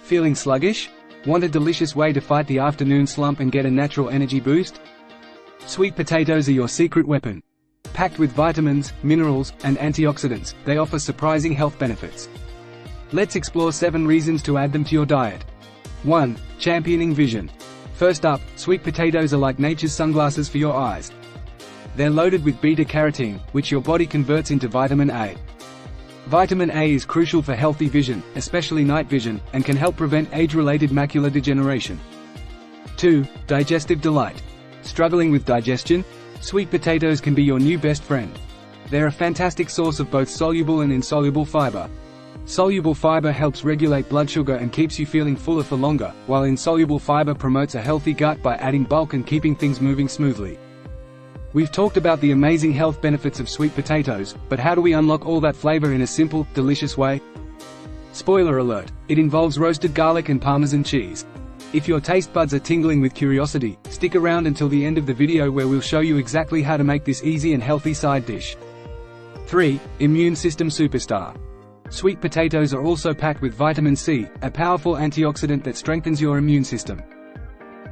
Feeling sluggish? Want a delicious way to fight the afternoon slump and get a natural energy boost? Sweet potatoes are your secret weapon. Packed with vitamins, minerals, and antioxidants, they offer surprising health benefits. Let's explore 7 reasons to add them to your diet. 1. Championing vision. First up, sweet potatoes are like nature's sunglasses for your eyes. They're loaded with beta-carotene, which your body converts into vitamin A. Vitamin A is crucial for healthy vision, especially night vision, and can help prevent age-related macular degeneration. 2. Digestive delight. Struggling with digestion? Sweet potatoes can be your new best friend. They're a fantastic source of both soluble and insoluble fiber. Soluble fiber helps regulate blood sugar and keeps you feeling fuller for longer, while insoluble fiber promotes a healthy gut by adding bulk and keeping things moving smoothly. We've talked about the amazing health benefits of sweet potatoes, but how do we unlock all that flavor in a simple, delicious way? Spoiler alert, it involves roasted garlic and Parmesan cheese. If your taste buds are tingling with curiosity, stick around until the end of the video where we'll show you exactly how to make this easy and healthy side dish. 3. Immune system superstar. Sweet potatoes are also packed with vitamin C, a powerful antioxidant that strengthens your immune system.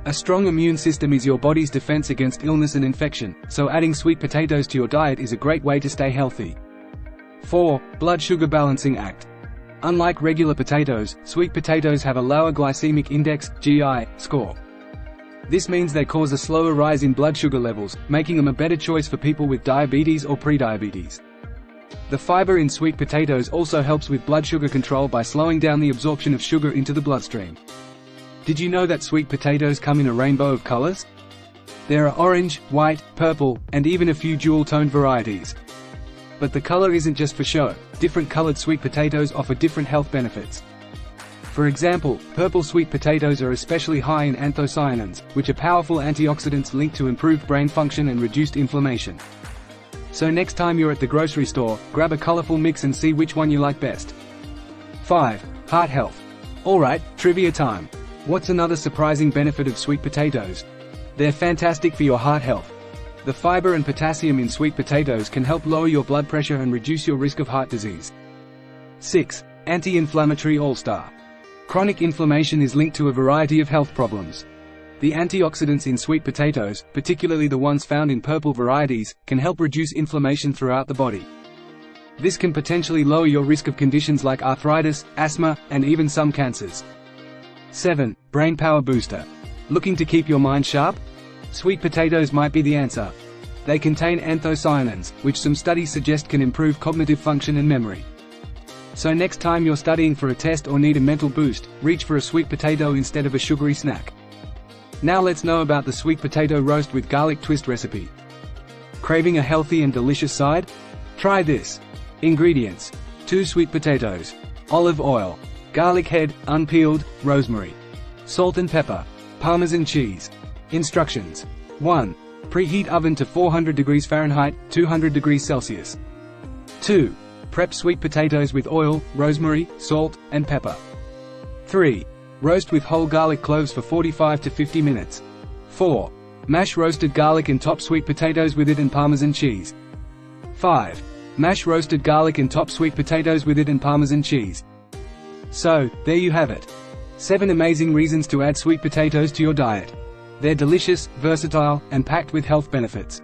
A strong immune system is your body's defense against illness and infection, so adding sweet potatoes to your diet is a great way to stay healthy. 4. Blood sugar balancing act. Unlike regular potatoes, sweet potatoes have a lower glycemic index (GI) score. This means they cause a slower rise in blood sugar levels, making them a better choice for people with diabetes or prediabetes. The fiber in sweet potatoes also helps with blood sugar control by slowing down the absorption of sugar into the bloodstream. Did you know that sweet potatoes come in a rainbow of colors? There are orange, white, purple, and even a few jewel-toned varieties. But the color isn't just for show. Different colored sweet potatoes offer different health benefits. For example, purple sweet potatoes are especially high in anthocyanins, which are powerful antioxidants linked to improved brain function and reduced inflammation. So next time you're at the grocery store, grab a colorful mix and see which one you like best. 5. Heart health. Alright, trivia time. What's another surprising benefit of sweet potatoes? They're fantastic for your heart health. The fiber and potassium in sweet potatoes can help lower your blood pressure and reduce your risk of heart disease. 6. Anti-inflammatory all-star. Chronic inflammation is linked to a variety of health problems. The antioxidants in sweet potatoes, particularly the ones found in purple varieties, can help reduce inflammation throughout the body. This can potentially lower your risk of conditions like arthritis, asthma, and even some cancers. 7. Brain power booster. Looking to keep your mind sharp? Sweet potatoes might be the answer. They contain anthocyanins, which some studies suggest can improve cognitive function and memory. So next time you're studying for a test or need a mental boost, reach for a sweet potato instead of a sugary snack. Now let's know about the sweet potato roast with garlic twist recipe. Craving a healthy and delicious side? Try this. Ingredients: 2 sweet potatoes, olive oil, garlic head, unpeeled, rosemary, salt and pepper, Parmesan cheese. Instructions. 1. Preheat oven to 400 degrees Fahrenheit, 200 degrees Celsius. 2. Prep sweet potatoes with oil, rosemary, salt, and pepper. 3. Roast with whole garlic cloves for 45 to 50 minutes. 4. Mash roasted garlic and top sweet potatoes with it and Parmesan cheese. 5. Mash roasted garlic and top sweet potatoes with it and Parmesan cheese. So, there you have it. 7 amazing reasons to add sweet potatoes to your diet. They're delicious, versatile, and packed with health benefits.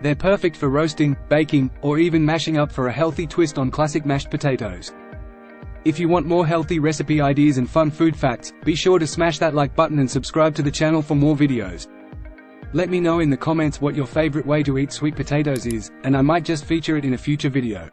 They're perfect for roasting, baking, or even mashing up for a healthy twist on classic mashed potatoes. If you want more healthy recipe ideas and fun food facts, be sure to smash that like button and subscribe to the channel for more videos. Let me know in the comments what your favorite way to eat sweet potatoes is, and I might just feature it in a future video.